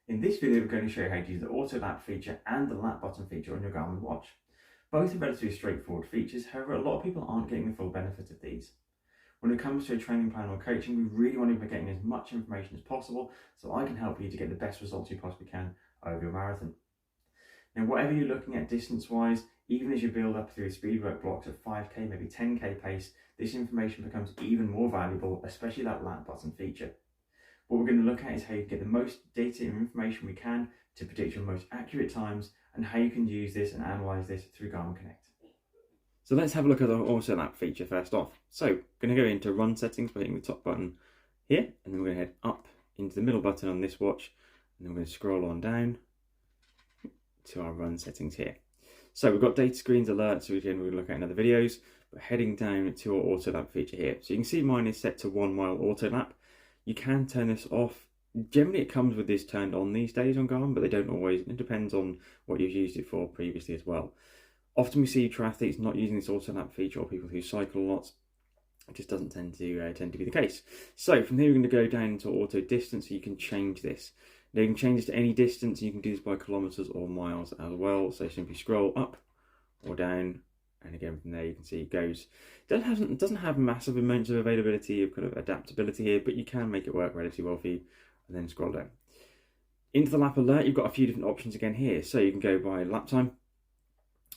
In this video, we're going to show you how to use the auto lap feature and the lap button feature on your Garmin watch. Both are relatively straightforward features, however, a lot of people aren't getting the full benefit of these. When it comes to a training plan or coaching, we really want to be getting as much information as possible so I can help you to get the best results you possibly can over your marathon. Now, whatever you're looking at distance-wise, even as you build up through speed work blocks at 5k, maybe 10k pace, this information becomes even more valuable, especially that lap button feature. What we're going to look at is how you can get the most data and information we can to predict your most accurate times and how you can use this and analyze this through Garmin Connect. So let's have a look at the auto lap feature first off. So I'm going to go into run settings by hitting the top button here, and then we're going to head up into the middle button on this watch, and then we're going to scroll on down to our run settings here. So we've got data screens, alerts, which again we're going to look at in other videos, but heading down to our auto lap feature here. So you can see mine is set to 1 mile auto lap. You can turn this off. Generally it comes with this turned on these days on Garmin, but they don't always. It depends on what you've used it for previously as well. Often we see triathletes not using this auto lap feature, or people who cycle a lot. It just doesn't tend to be the case. So from here we're going to go down into auto distance, so you can change this. Now you can change this to any distance, and you can do this by kilometers or miles as well. So simply scroll up or down, and again from there you can see it goes. It doesn't have massive amounts of availability of kind of adaptability here, but you can make it work relatively well for you. And then scroll down into the lap alert. You've got a few different options again here. So you can go by lap time,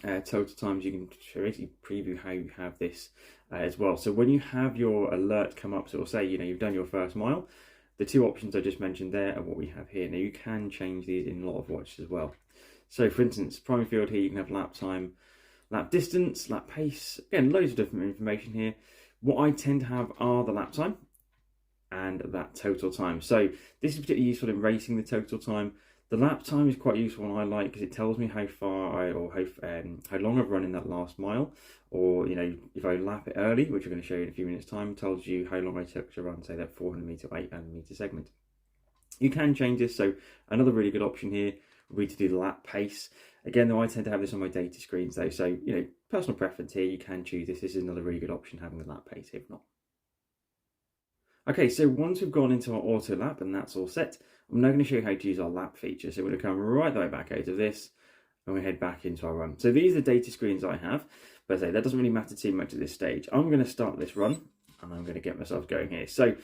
total times. You can basically preview how you have this as well. So when you have your alert come up, so it'll say you've done your first mile. The two options I just mentioned there are what we have here. Now you can change these in a lot of watches as well. So for instance, primary field here, you can have lap time, lap distance, lap pace. Again, loads of different information here. What I tend to have are the lap time and that total time. So this is particularly useful in racing, the total time. The lap time is quite useful, and I like because it tells me how far how long I've run in that last mile, or if I lap it early, which we're going to show you in a few minutes time, tells you how long I took to run, say, that 400 meter or 800 meter segment. You can change this. So another really good option here would be to do the lap pace. Again, though, I tend to have this on my data screens though, so personal preference here. You can choose this. This is another really good option, having the lap pace if not. Okay, so once we've gone into our auto lap and that's all set, I'm now going to show you how to use our lap feature. So we're going to come right the way back out of this, and we head back into our run. So these are the data screens I have, but I say that doesn't really matter too much at this stage. I'm going to start this run, and I'm going to get myself going here. So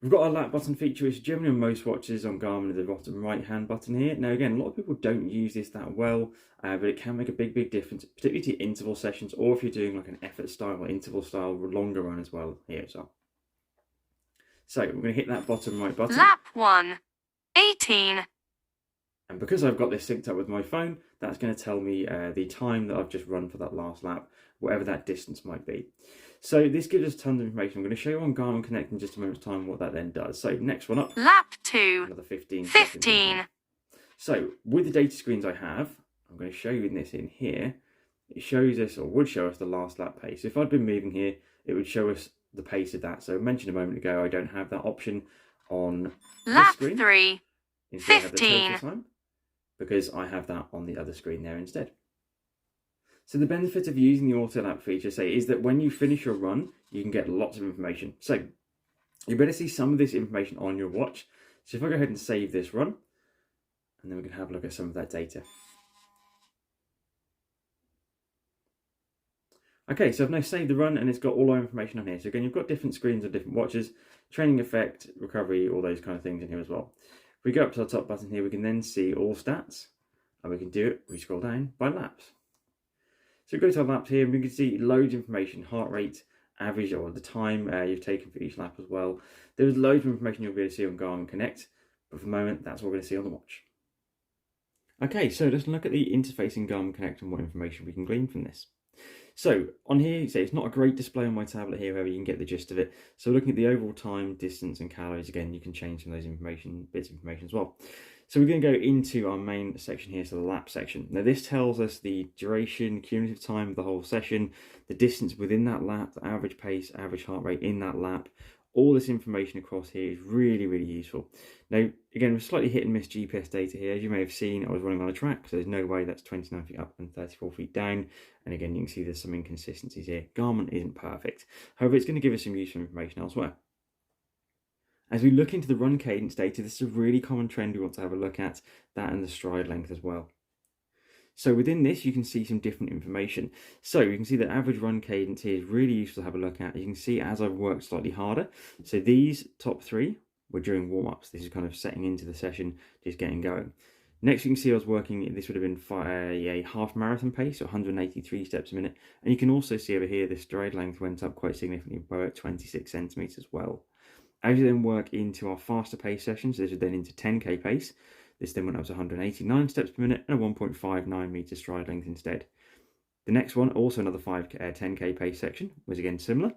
we've got our lap button feature, which generally on most watches on Garmin is the bottom right hand button here. Now again, a lot of people don't use this that well, but it can make a big difference, particularly to interval sessions, or if you're doing like an effort style or interval style longer run as well here as well. So we're going to hit that bottom right button. Lap 1, 18. And because I've got this synced up with my phone, that's going to tell me the time that I've just run for that last lap, whatever that distance might be. So this gives us tons of information. I'm going to show you on Garmin Connect in just a moment's time what that then does. So next one up. Lap 2, another 15. So with the data screens I have, I'm going to show you this in here. It shows us, or would show us, the last lap pace. So if I'd been moving here, it would show us the pace of that. So I mentioned a moment ago, I don't have that option on lap this screen. 3, Instead, 15. I have the total time, because I have that on the other screen there instead. So the benefit of using the auto lap feature, is that when you finish your run, you can get lots of information. So you better see some of this information on your watch. So if I go ahead and save this run, and then we can have a look at some of that data. Okay, so I've now saved the run, and it's got all our information on here. So again, you've got different screens on different watches, training effect, recovery, all those kind of things in here as well. If we go up to the top button here, we can then see all stats, and we can do it, we scroll down by laps. So we go to our laps here, and we can see loads of information, heart rate, average, or the time you've taken for each lap as well. There's loads of information you'll be able to see on Garmin Connect, but for the moment, that's what we're going to see on the watch. Okay, so let's look at the interface in Garmin Connect and what information we can glean from this. So on here, you say it's not a great display on my tablet here, however you can get the gist of it. So looking at the overall time, distance and calories, again, you can change some of those bits of information as well. So we're going to go into our main section here, so the lap section. Now this tells us the duration, cumulative time of the whole session, the distance within that lap, the average pace, average heart rate in that lap. All this information across here is really useful. Now, again, with slightly hit and miss GPS data here. As you may have seen, I was running on a track, so there's no way that's 29 feet up and 34 feet down. And again, you can see there's some inconsistencies here. Garmin isn't perfect. However, it's going to give us some useful information elsewhere. As we look into the run cadence data, this is a really common trend we want to have a look at, that and the stride length as well. So within this, you can see some different information. So you can see the average run cadence here is really useful to have a look at. You can see as I've worked slightly harder. So these top three were during warm-ups. This is kind of setting into the session, just getting going. Next, you can see I was working, this would have been a half marathon pace, so 183 steps a minute. And you can also see over here, the stride length went up quite significantly by about 26 centimeters as well. As you then work into our faster pace sessions, this is then into 10k pace. This then went up to 189 steps per minute and a 1.59 meter stride length instead. The next one, also another 10k pace section, was again similar.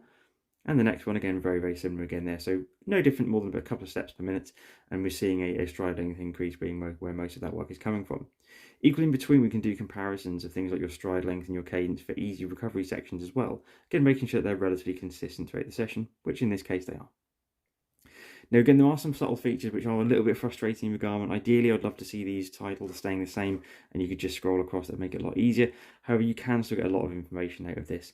And the next one, again, very, very similar again there. So no different, more than a couple of steps per minute. And we're seeing a stride length increase being where most of that work is coming from. Equally in between, we can do comparisons of things like your stride length and your cadence for easy recovery sections as well. Again, making sure they're relatively consistent throughout the session, which in this case they are. Now again, there are some subtle features which are a little bit frustrating with Garmin. Ideally, I'd love to see these titles staying the same and you could just scroll across that, make it a lot easier. However, you can still get a lot of information out of this.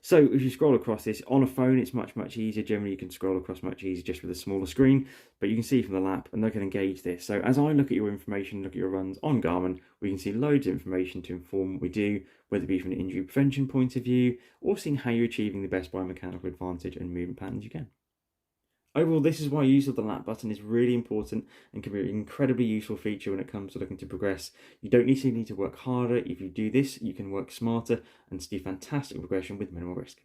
So if you scroll across this, on a phone, it's much, much easier. Generally, you can scroll across much easier just with a smaller screen, but you can see from the lap and they can engage this. So as I look at your information, look at your runs on Garmin, we can see loads of information to inform what we do, whether it be from an injury prevention point of view, or seeing how you're achieving the best biomechanical advantage and movement patterns you can. Overall, this is why use of the lap button is really important and can be an incredibly useful feature when it comes to looking to progress. You don't necessarily need to work harder. If you do this, you can work smarter and see fantastic progression with minimal risk.